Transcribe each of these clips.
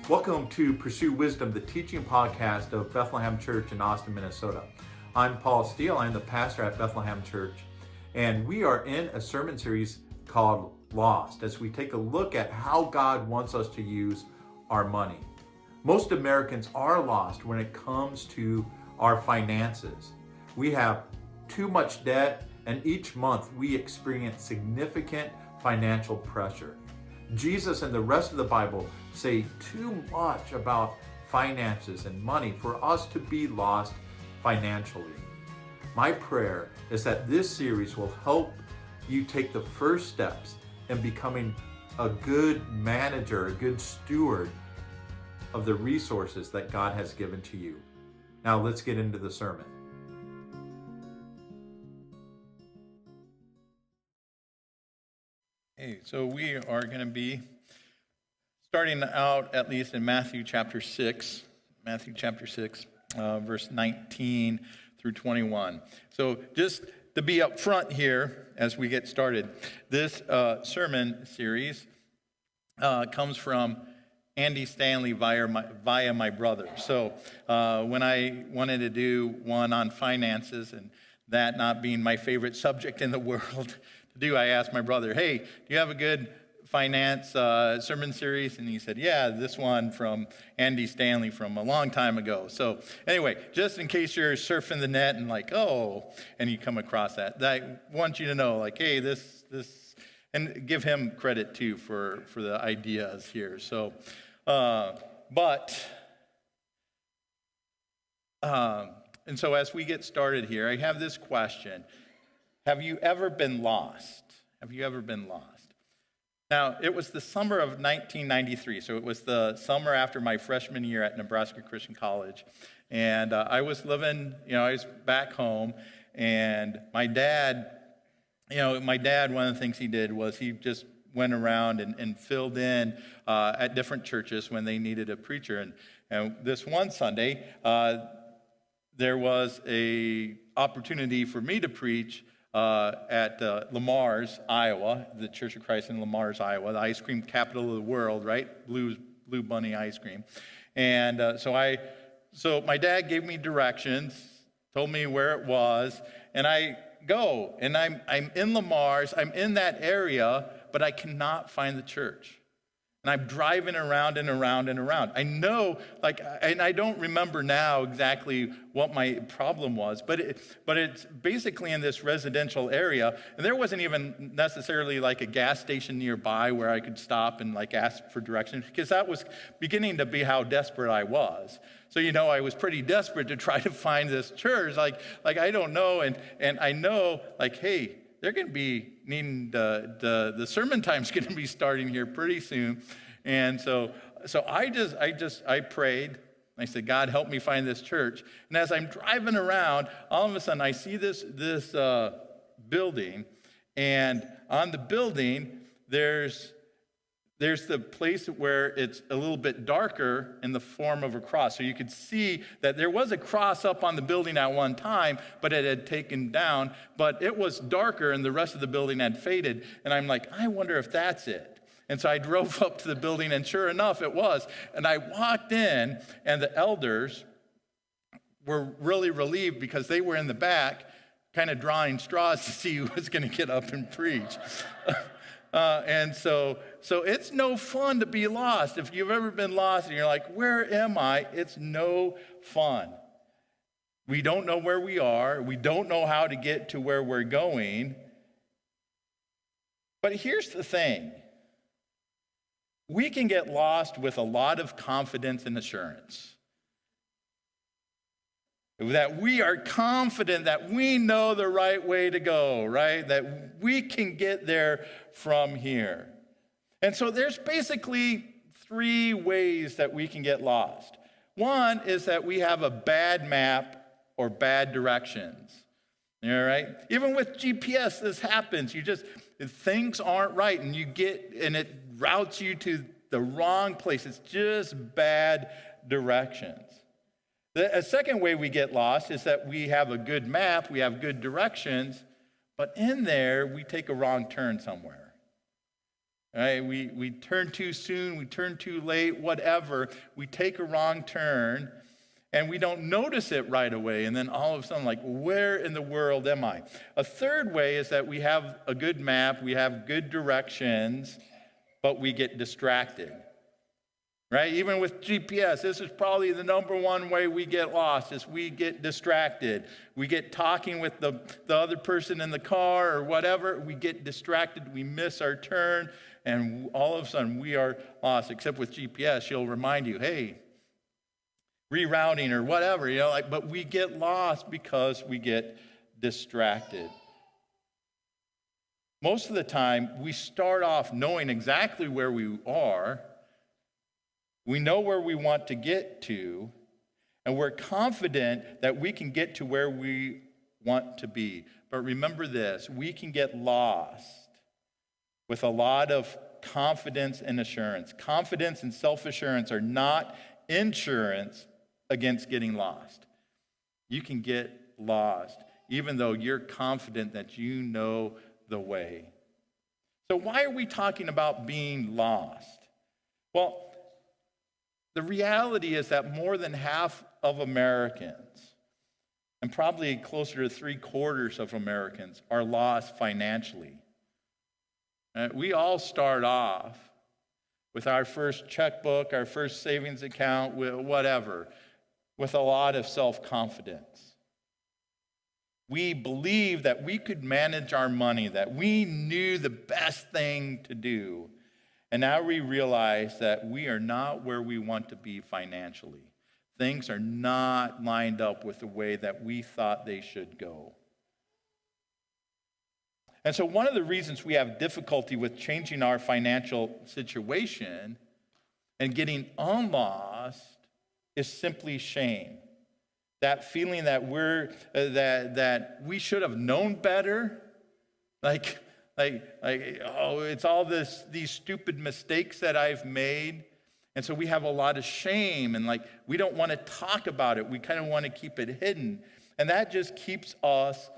Welcome to Pursue Wisdom, the teaching podcast of Bethlehem Church in Austin, Minnesota. I'm Paul Steele. I'm the pastor at Bethlehem Church, and we are in a sermon series called Lost, as we take a look at how God wants us to use our money. Most Americans are lost when it comes to our finances. We have too much debt, and each month we experience significant financial pressure. Jesus and the rest of the Bible say too much about finances and money for us to be lost financially. My prayer is that this series will help you take the first steps in becoming a good manager, a good steward of the resources that God has given to you. Now let's get into the sermon. Hey, so we are going to be starting out at least in Matthew chapter 6, verse 19 through 21. So just to be up front here as we get started, this sermon series comes from Andy Stanley via my brother. So when I wanted to do one on finances, and that not being my favorite subject in the world to do, I asked my brother, hey, do you have a good finance sermon series? And he said, yeah, this one from Andy Stanley from a long time ago. So anyway, just in case you're surfing the net and like, oh, and you come across that, I want you to know, like, hey, this, and give him credit too for the ideas here. So, and so as we get started here, I have this question. Have you ever been lost? Have you ever been lost? Now, it was the summer of 1993, so it was the summer after my freshman year at Nebraska Christian College, and I was living, I was back home, and my dad, one of the things he did was he just went around and filled in at different churches when they needed a preacher, and this one Sunday, there was a opportunity for me to preach at Lamar's, Iowa, the Church of Christ in Lamar's, Iowa, the ice cream capital of the world, right? Blue Bunny ice cream. And so my dad gave me directions, told me where it was, and I go, and I'm in Lamar's, I'm in that area, but I cannot find the church. And I'm driving around and around and around. I know, and I don't remember now exactly what my problem was, but it's basically in this residential area, and there wasn't even necessarily like a gas station nearby where I could stop and ask for directions, because that was beginning to be how desperate I was. So, I was pretty desperate to try to find this church. Like I don't know, and I know, hey, they're going to be needing the sermon time's going to be starting here pretty soon. And so I prayed. I said, God, help me find this church. And as I'm driving around, all of a sudden I see this building, and on the building there's the place where it's a little bit darker in the form of a cross. So you could see that there was a cross up on the building at one time, but it had taken down. But it was darker and the rest of the building had faded. And I'm like, I wonder if that's it. And so I drove up to the building, and sure enough, it was. And I walked in, and the elders were really relieved because they were in the back kind of drawing straws to see who was going to get up and preach. And so it's no fun to be lost. If you've ever been lost and you're like, where am I? It's no fun. We don't know where we are. We don't know how to get to where we're going. But here's the thing. We can get lost with a lot of confidence and assurance. That we are confident that we know the right way to go, right? That we can get there from here. And so there's basically three ways that we can get lost. One is that we have a bad map or bad directions. All right? Even with GPS, this happens. Things aren't right, and it routes you to the wrong place. It's just bad directions. A second way we get lost is that we have a good map, we have good directions, but in there we take a wrong turn somewhere. Right? We turn too soon, we turn too late, whatever. We take a wrong turn, and we don't notice it right away. And then all of a sudden, like, where in the world am I? A third way is that we have a good map, we have good directions, but we get distracted. Right? Even with GPS, this is probably the number one way we get lost, is we get distracted. We get talking with the other person in the car or whatever. We get distracted. We miss our turn, and all of a sudden we are lost. Except with GPS, she'll remind you, hey, rerouting or whatever, but we get lost because we get distracted. Most of the time, we start off knowing exactly where we are. We know where we want to get to, and we're confident that we can get to where we want to be. But remember this, we can get lost with a lot of confidence and assurance. Confidence and self-assurance are not insurance against getting lost. You can get lost even though you're confident that you know the way. So why are we talking about being lost? Well, the reality is that more than half of Americans, and probably closer to 3/4 of Americans, are lost financially. We all start off with our first checkbook, our first savings account, whatever, with a lot of self-confidence. We believe that we could manage our money, that we knew the best thing to do. And now we realize that we are not where we want to be financially. Things are not lined up with the way that we thought they should go. And so one of the reasons we have difficulty with changing our financial situation and getting unlost is simply shame. That feeling that that we should have known better, it's all these stupid mistakes that I've made. And so we have a lot of shame, and we don't want to talk about it. We kind of want to keep it hidden. And that just keeps us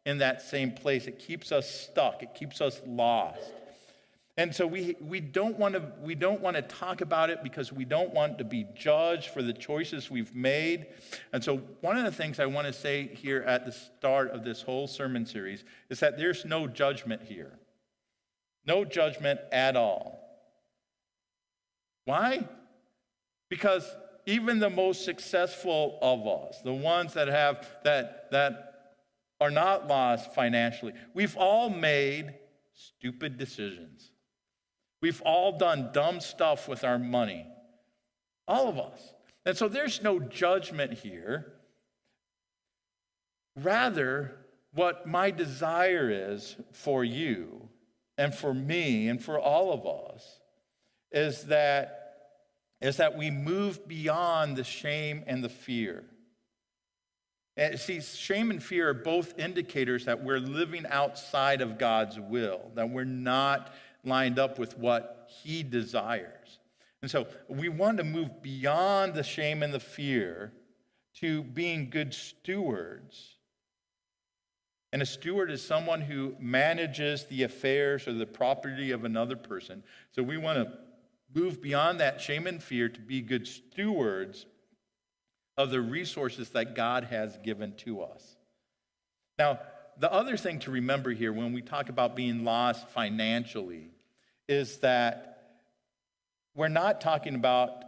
in that same place. It keeps us stuck. It keeps us lost. And so we don't want to talk about it because we don't want to be judged for the choices we've made. And so one of the things I want to say here at the start of this whole sermon series is that there's no judgment here. No judgment at all. Why? Because even the most successful of us, the ones that are not lost financially, we've all made stupid decisions. We've all done dumb stuff with our money. All of us. And so there's no judgment here. Rather, what my desire is for you and for me and for all of us is that we move beyond the shame and the fear. And see, shame and fear are both indicators that we're living outside of God's will, that we're not lined up with what He desires. And so we want to move beyond the shame and the fear to being good stewards. And a steward is someone who manages the affairs or the property of another person. So we want to move beyond that shame and fear to be good stewards of the resources that God has given to us. Now, the other thing to remember here when we talk about being lost financially is that we're not talking about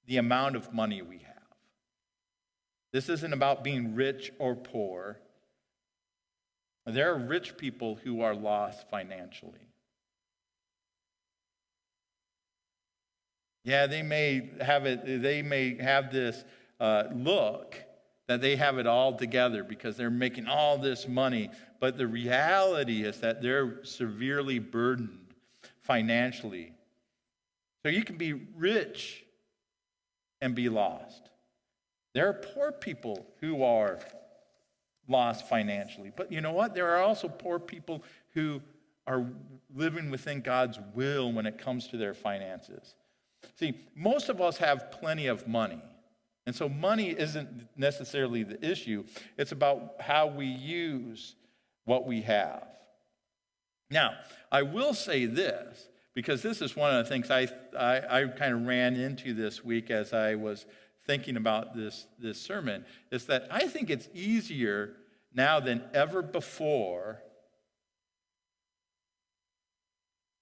the amount of money we have. This isn't about being rich or poor. There are rich people who are lost financially. Yeah, they may have this look that they have it all together because they're making all this money. But the reality is that they're severely burdened financially. So you can be rich and be lost. There are poor people who are lost financially. But you know what? There are also poor people who are living within God's will when it comes to their finances. See, most of us have plenty of money. And so money isn't necessarily the issue. It's about how we use what we have. Now, I will say this. because this is one of the things I kind of ran into this week as I was thinking about this sermon, is that I think it's easier now than ever before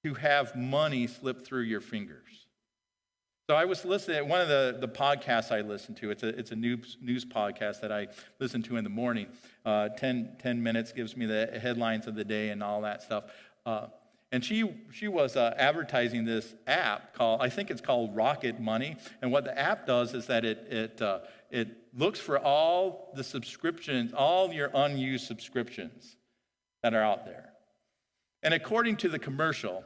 to have money slip through your fingers. So I was listening at one of the podcasts I listen to. It's a news podcast that I listen to in the morning. 10 minutes gives me the headlines of the day and all that stuff. And she was advertising this app I think it's called Rocket Money. And what the app does is that it looks for all the subscriptions, all your unused subscriptions that are out there. And according to the commercial,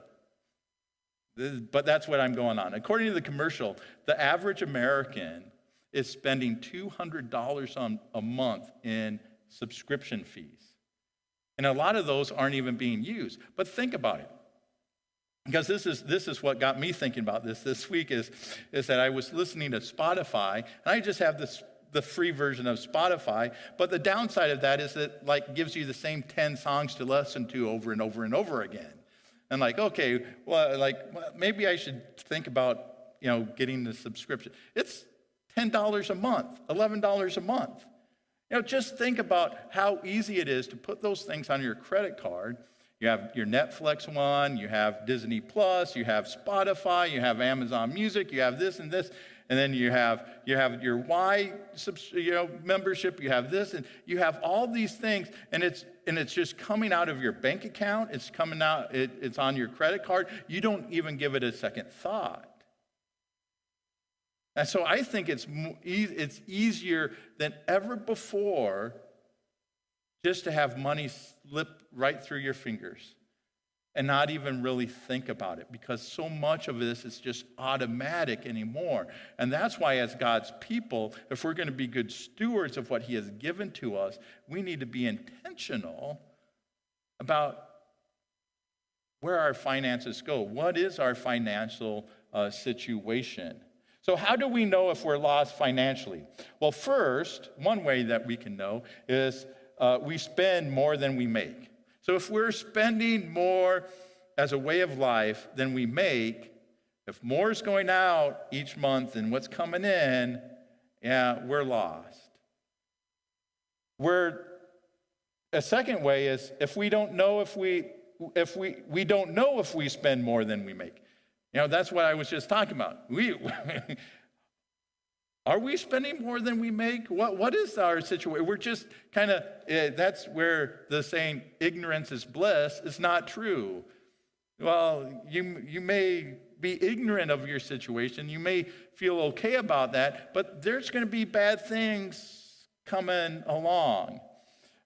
but that's what I'm going on. According to the commercial, the average American is spending $200 a month in subscription fees. And a lot of those aren't even being used. But think about it. Because this is what got me thinking about this week is that I was listening to Spotify, and I just have the free version of Spotify, but the downside of that is it gives you the same 10 songs to listen to over and over and over again. And okay, maybe I should think about, getting the subscription. It's $10 a month, $11 a month. Just think about how easy it is to put those things on your credit card. You have your Netflix one, you have Disney Plus, you have Spotify, you have Amazon Music, you have this and this, and then you have your Y membership, you have this, and you have all these things, and it's just coming out of your bank account. It's coming out. It's on your credit card. You don't even give it a second thought. And so I think it's easier than ever before just to have money slip right through your fingers and not even really think about it, because so much of this is just automatic anymore. And that's why, as God's people, if we're going to be good stewards of what he has given to us, we need to be intentional about where our finances go. What is our financial situation? So how do we know if we're lost financially? Well, first, one way that we can know is we spend more than we make. So if we're spending more as a way of life than we make, if more is going out each month than what's coming in, we're lost. A second way is if we don't know if we don't know if we spend more than we make. That's what I was just talking about. Are we spending more than we make? What is our situation? We're just kind of, that's where the saying, ignorance is bliss, is not true. Well, you may be ignorant of your situation. You may feel okay about that, but there's going to be bad things coming along.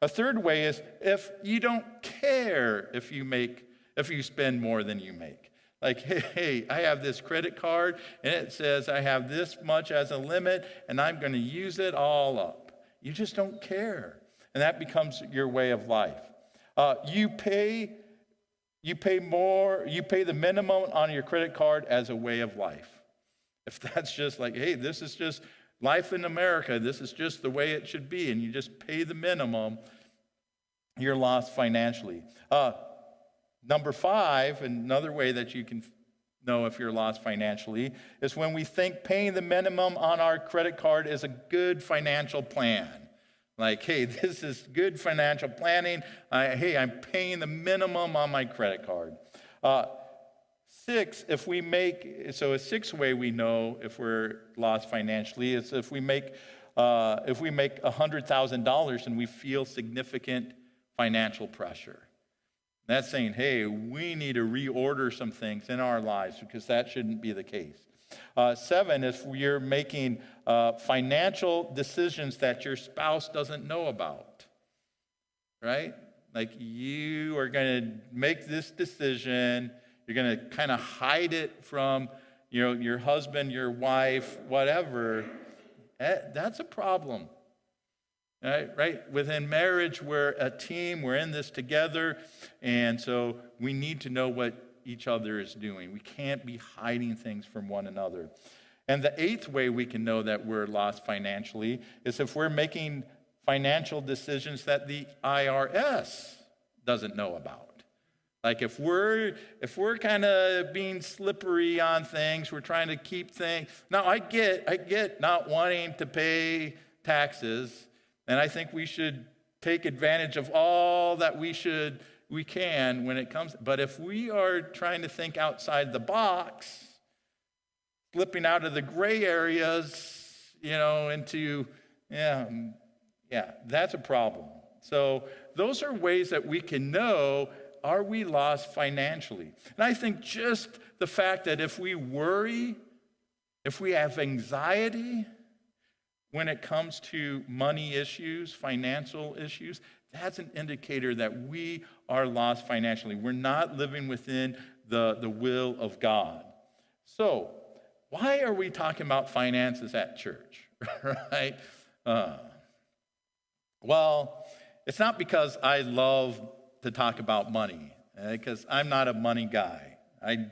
A third way is if you don't care if you spend more than you make. Hey, I have this credit card, and it says I have this much as a limit, and I'm going to use it all up. You just don't care, and that becomes your way of life. You pay the minimum on your credit card as a way of life. If that's just hey, this is just life in America, this is just the way it should be, and you just pay the minimum, you're lost financially. Number 5, another way that you can know if you're lost financially, is when we think paying the minimum on our credit card is a good financial plan. Hey, this is good financial planning. Hey, I'm paying the minimum on my credit card. 6, a sixth way we know if we're lost financially is if we make $100,000 and we feel significant financial pressure. That's saying, hey, we need to reorder some things in our lives because that shouldn't be the case. 7, if you're making financial decisions that your spouse doesn't know about, right? You are going to make this decision. You're going to kind of hide it from your husband, your wife, whatever. That's a problem. Right? Within marriage, we're a team. We're in this together. And so we need to know what each other is doing. We can't be hiding things from one another. And the 8th way we can know that we're lost financially is if we're making financial decisions that the IRS doesn't know about. Like if we're kind of being slippery on things, we're trying to keep things. Now I get not wanting to pay taxes, and I think we should take advantage of all that we can when it comes. But if we are trying to think outside the box, slipping out of the gray areas, into that's a problem. So those are ways that we can know, are we lost financially? And I think just the fact that if we worry, if we have anxiety when it comes to money issues, financial issues, that's an indicator that we are lost financially. We're not living within the will of God. So, why are we talking about finances at church, right? Well, it's not because I love to talk about money, because I'm not a money guy. I'm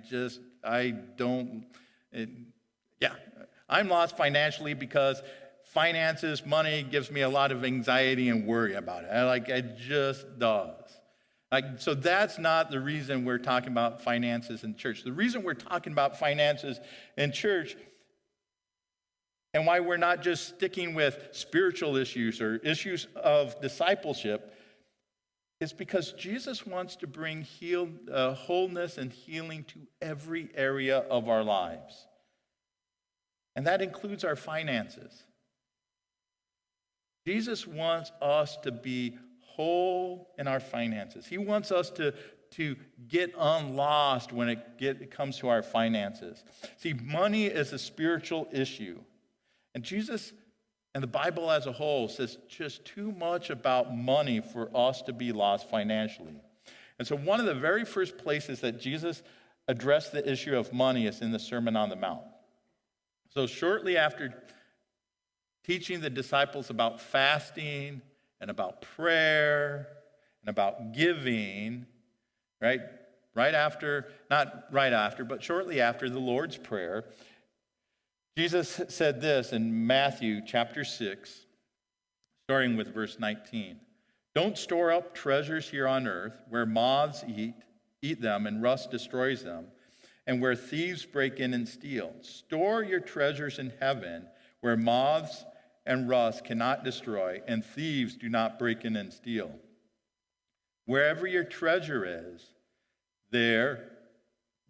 lost financially because finances, money gives me a lot of anxiety and worry about it. It just does. So that's not the reason we're talking about finances in church. The reason we're talking about finances in church and why we're not just sticking with spiritual issues or issues of discipleship is because Jesus wants to bring wholeness and healing to every area of our lives. And that includes our finances. Jesus wants us to be whole in our finances. He wants us to get unlost when it comes to our finances. See, money is a spiritual issue. And Jesus and the Bible as a whole says just too much about money for us to be lost financially. And so one of the very first places that Jesus addressed the issue of money is in the Sermon on the Mount. So shortly after teaching the disciples about fasting and about prayer and about giving, right? Not right after, but shortly after the Lord's Prayer, Jesus said this in Matthew chapter 6, starting with verse 19. Don't store up treasures here on earth where moths eat them and rust destroys them, and where thieves break in and steal. Store your treasures in heaven where moths and rust cannot destroy, and thieves do not break in and steal. Wherever your treasure is, there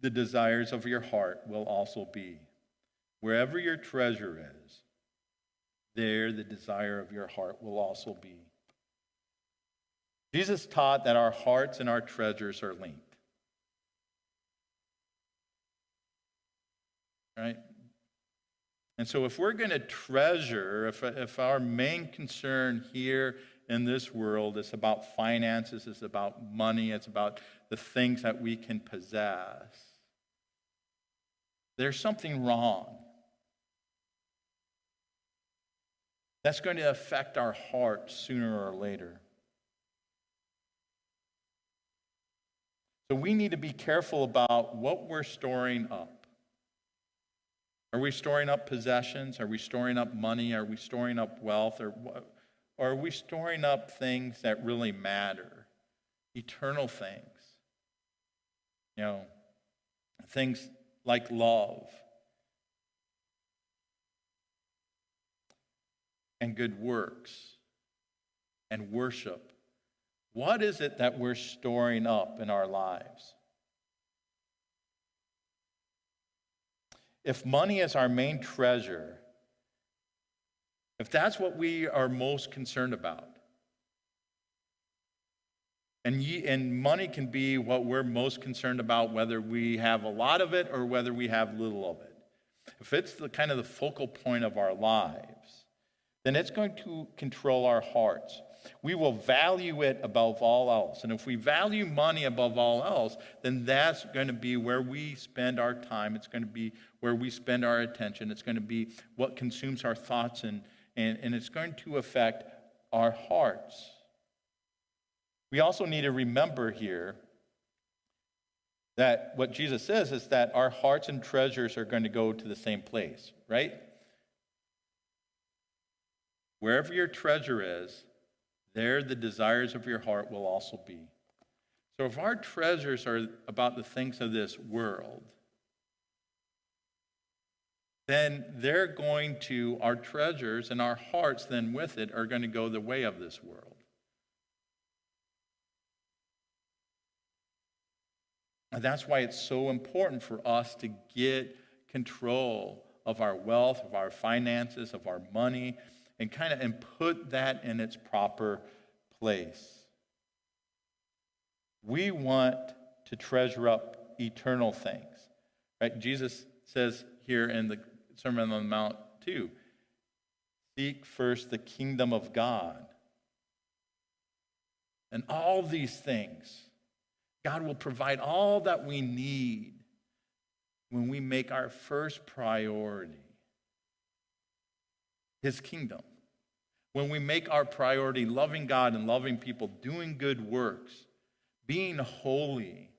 the desires of your heart will also be. Wherever your treasure is, there the desire of your heart will also be. Jesus taught that our hearts and our treasures are linked. Right? And so if we're going to treasure, if our main concern here in this world is about finances, it's about money, it's about the things that we can possess, there's something wrong. That's going to affect our hearts sooner or later. So we need to be careful about what we're storing up. Are we storing up possessions? Are we storing up money? Are we storing up wealth? Or are we storing up things that really matter? Eternal things. Things like love and good works and worship. What is it that we're storing up in our lives? If money is our main treasure, if that's what we are most concerned about, and money can be what we're most concerned about, whether we have a lot of it or whether we have little of it. If it's the kind of the focal point of our lives, then it's going to control our hearts. We will value it above all else. And if we value money above all else, then that's going to be where we spend our time. It's going to be where we spend our attention. It's going to be what consumes our thoughts, and it's going to affect our hearts. We also need to remember here that what Jesus says is that our hearts and treasures are going to go to the same place, right? Wherever your treasure is, there the desires of your heart will also be. So if our treasures are about the things of this world, then our treasures and our hearts then with it are going to go the way of this world. And that's why it's so important for us to get control of our wealth, of our finances, of our money, and put that in its proper place. We want to treasure up eternal things, right? Jesus says here in the Sermon on the Mount too, seek first the kingdom of God. And all these things, God will provide all that we need when we make our first priority His kingdom. When we make our priority loving God and loving people, doing good works, being holy,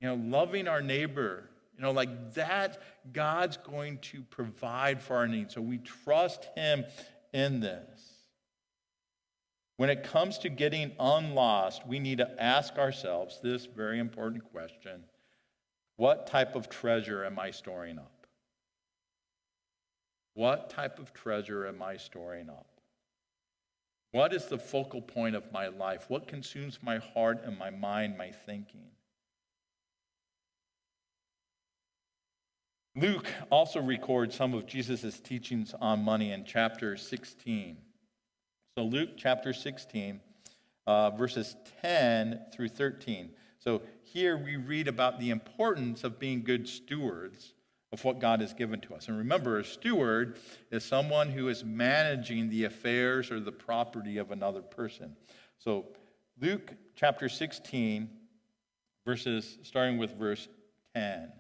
loving our neighbor, like that, God's going to provide for our needs. So we trust Him in this. When it comes to getting unlost, we need to ask ourselves this very important question: what type of treasure am I storing up? What type of treasure am I storing up? What is the focal point of my life? What consumes my heart and my mind, my thinking? Luke also records some of Jesus' teachings on money in chapter 16. So Luke chapter 16, verses 10 through 13. So here we read about the importance of being good stewards of what God has given to us. And remember, a steward is someone who is managing the affairs or the property of another person. So Luke chapter 16, starting with verse 10.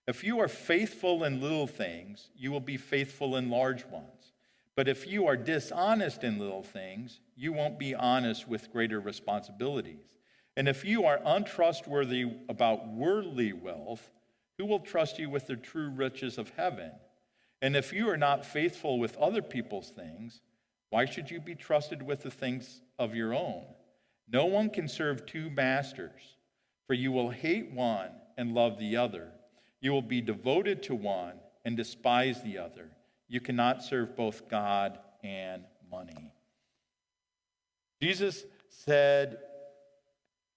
If you are faithful in little things, you will be faithful in large ones. But if you are dishonest in little things, you won't be honest with greater responsibilities. And if you are untrustworthy about worldly wealth, who will trust you with the true riches of heaven? And if you are not faithful with other people's things, why should you be trusted with the things of your own? No one can serve two masters, for you will hate one and love the other. You will be devoted to one and despise the other. You cannot serve both God and money. Jesus said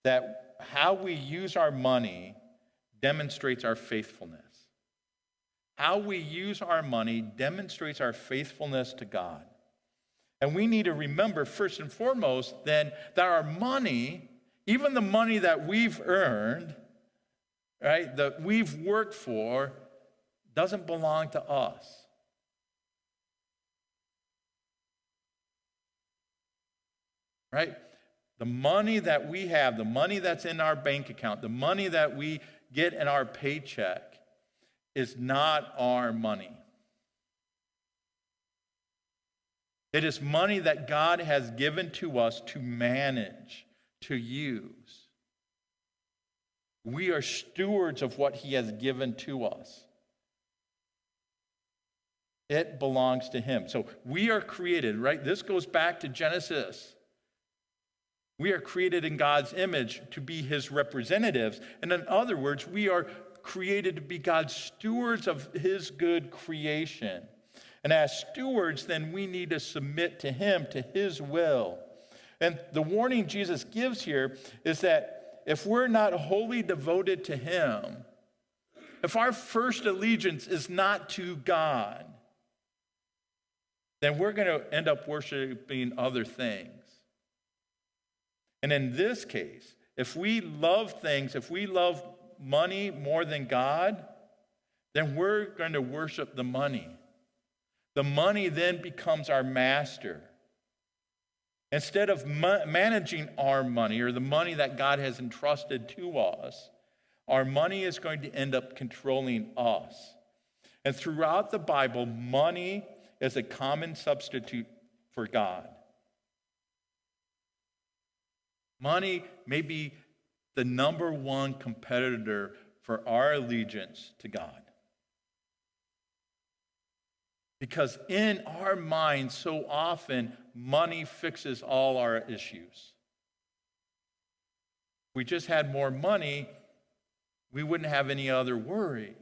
that how we use our money demonstrates our faithfulness. How we use our money demonstrates our faithfulness to God. And we need to remember, first and foremost, then, that our money, even the money that we've earned, right, that we've worked for, doesn't belong to us. Right? The money that we have, the money that's in our bank account, the money that we get in our paycheck is not our money. It is money that God has given to us to manage, to use. We are stewards of what He has given to us. It belongs to Him. So we are created, right? This goes back to Genesis. We are created in God's image to be His representatives. And in other words, we are created to be God's stewards of His good creation. And as stewards, then we need to submit to Him, to His will. And the warning Jesus gives here is that if we're not wholly devoted to Him, if our first allegiance is not to God, then we're going to end up worshiping other things. And in this case, if we love things, if we love money more than God, then we're going to worship the money. The money then becomes our master. Instead of managing our money or the money that God has entrusted to us, our money is going to end up controlling us. And throughout the Bible, money is a common substitute for God. Money may be the number one competitor for our allegiance to God. Because in our minds, so often, money fixes all our issues. we just had more money, we wouldn't have any other worries,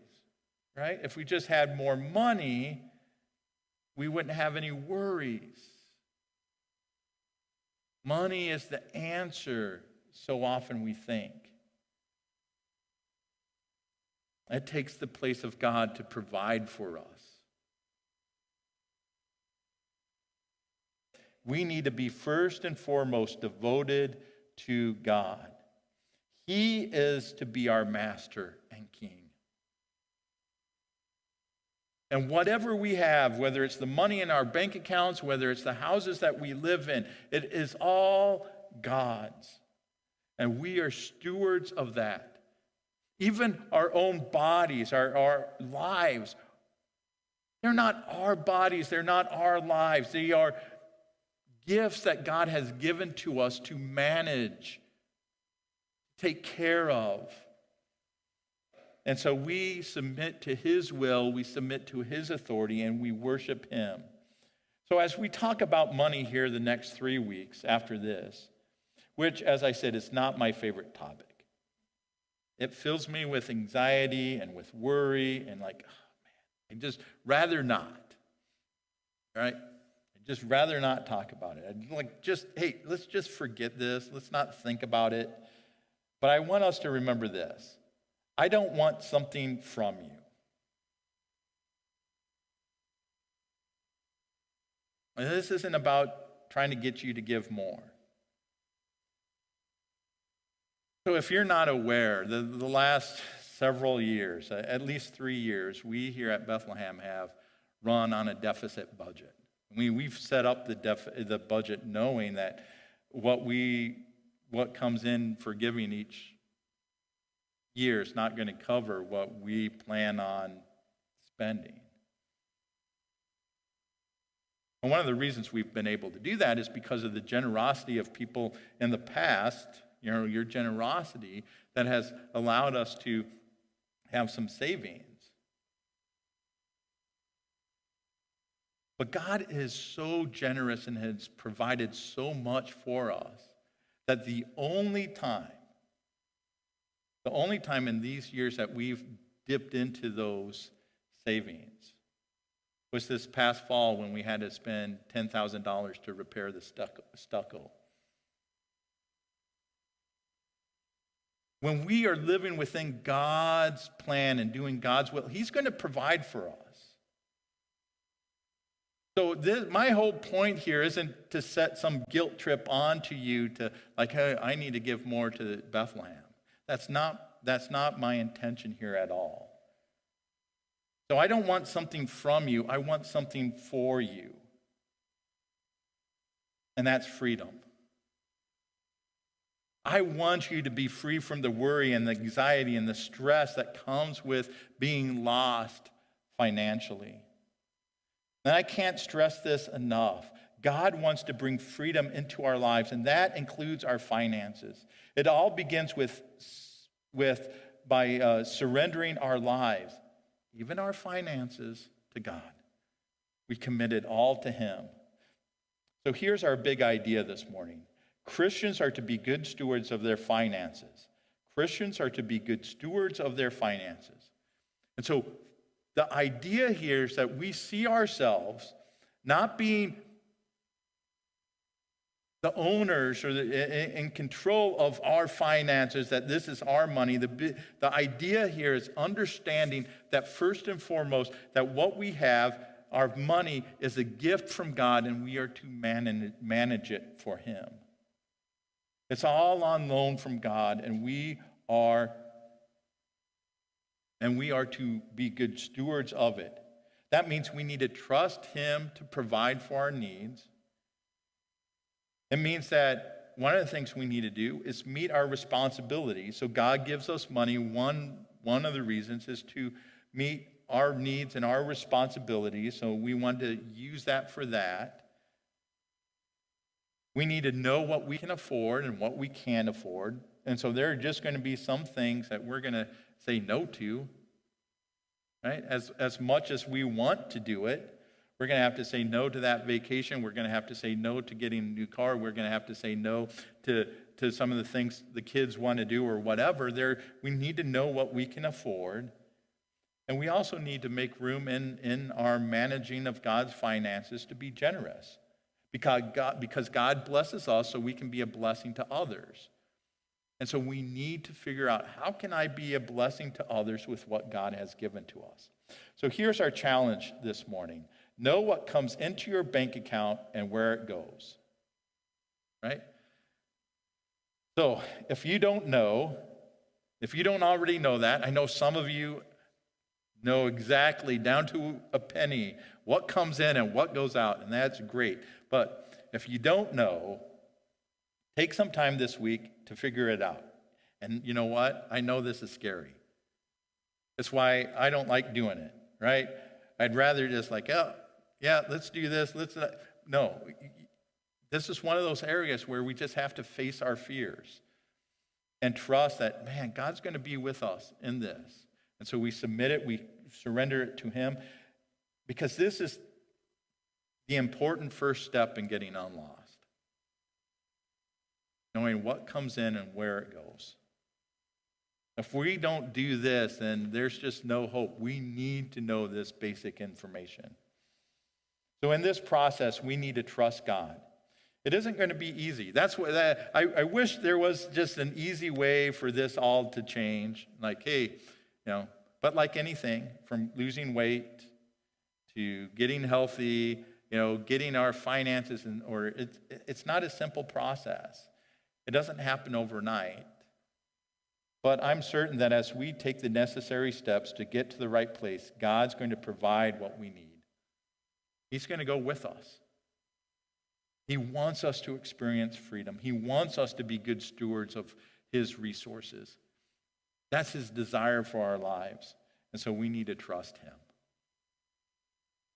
right? If we just had more money, we wouldn't have any worries. Money is the answer, so often we think. It takes the place of God to provide for us. We need to be first and foremost devoted to God. He is to be our master and king. And whatever we have, whether it's the money in our bank accounts, whether it's the houses that we live in, it is all God's. And we are stewards of that. Even our own bodies, our lives, they're not our bodies, they're not our lives. They are gifts that God has given to us to manage, take care of. And so we submit to his will, we submit to his authority, and we worship him. So as we talk about money here the next 3 weeks after this, which, as I said, is not my favorite topic. It fills me with anxiety and with worry and like, oh man, I'd just rather not. All right? I'd just rather not talk about it. I'd like hey, let's just forget this. Let's not think about it. But I want us to remember this. I don't want something from you. And this isn't about trying to get you to give more. So if you're not aware, the last several years, at least 3 years, we here at Bethlehem have run on a deficit budget. We've set up the budget knowing that what comes in for giving each year is not going to cover what we plan on spending. And one of the reasons we've been able to do that is because of the generosity of people in the past, your generosity that has allowed us to have some savings. But God is so generous and has provided so much for us that the only time in these years that we've dipped into those savings was this past fall when we had to spend $10,000 to repair the stucco. When we are living within God's plan and doing God's will, he's going to provide for us. So my whole point here isn't to set some guilt trip onto you to like, hey, I need to give more to Bethlehem. That's not my intention here at all. So I don't want something from you. I want something for you. And that's freedom. I want you to be free from the worry and the anxiety and the stress that comes with being lost financially. And I can't stress this enough. God wants to bring freedom into our lives, and that includes our finances. It all begins by surrendering our lives, even our finances, to God. We commit it all to him. So here's our big idea this morning. Christians are to be good stewards of their finances. Christians are to be good stewards of their finances. And so the idea here is that we see ourselves not being the owners or in control of our finances, that this is our money. The idea here is understanding that first and foremost, that what we have, our money, is a gift from God, and we are to manage it for him. It's all on loan from God, and we are to be good stewards of it. That means we need to trust him to provide for our needs. It means that one of the things we need to do is meet our responsibilities. So God gives us money. One of the reasons is to meet our needs and our responsibilities. So we want to use that for that. We need to know what we can afford and what we can't afford. And so there are just going to be some things that we're going to say no to, right? As much as we want to do it, We're going to have to say no to that vacation. We're going to have to say no to getting a new car. We're going to have to say no to some of the things the kids want to do or whatever. We need to know what we can afford. And we also need to make room in our managing of God's finances to be generous. Because God blesses us so we can be a blessing to others. And so we need to figure out, how can I be a blessing to others with what God has given to us? So here's our challenge this morning. Know what comes into your bank account and where it goes. Right? So if you don't already know that, I know some of you know exactly down to a penny what comes in and what goes out, and that's great. But if you don't know, take some time this week to figure it out. And you know what? I know this is scary. That's why I don't like doing it, right? I'd rather just let's do this. No. This is one of those areas where we just have to face our fears and trust that, man, God's going to be with us in this. And so we submit it, we surrender it to him, because this is the important first step in getting unlost. Knowing what comes in and where it goes. If we don't do this, then there's just no hope. We need to know this basic information. So in this process, we need to trust God. It isn't going to be easy. That's what I wish there was just an easy way for this all to change. Like, hey, but like anything, from losing weight to getting healthy, getting our finances in order, it's not a simple process. It doesn't happen overnight. But I'm certain that as we take the necessary steps to get to the right place, God's going to provide what we need. He's going to go with us. He wants us to experience freedom. He wants us to be good stewards of his resources. That's his desire for our lives. And so we need to trust him.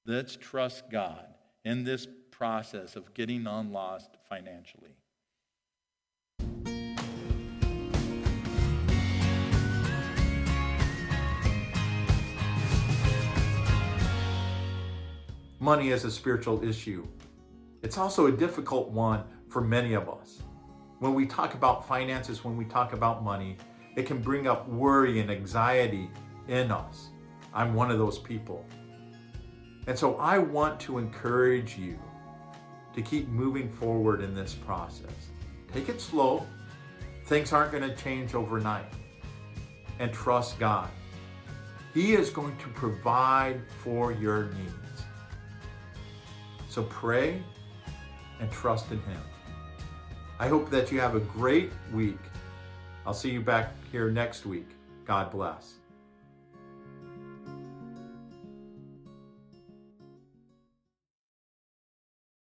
Let's trust God in this process of getting unlost financially. Money is a spiritual issue. It's also a difficult one for many of us. When we talk about finances, when we talk about money, it can bring up worry and anxiety in us. I'm one of those people. And so I want to encourage you to keep moving forward in this process. Take it slow. Things aren't going to change overnight. And trust God. He is going to provide for your needs. So pray and trust in him. I hope that you have a great week. I'll see you back here next week. God bless.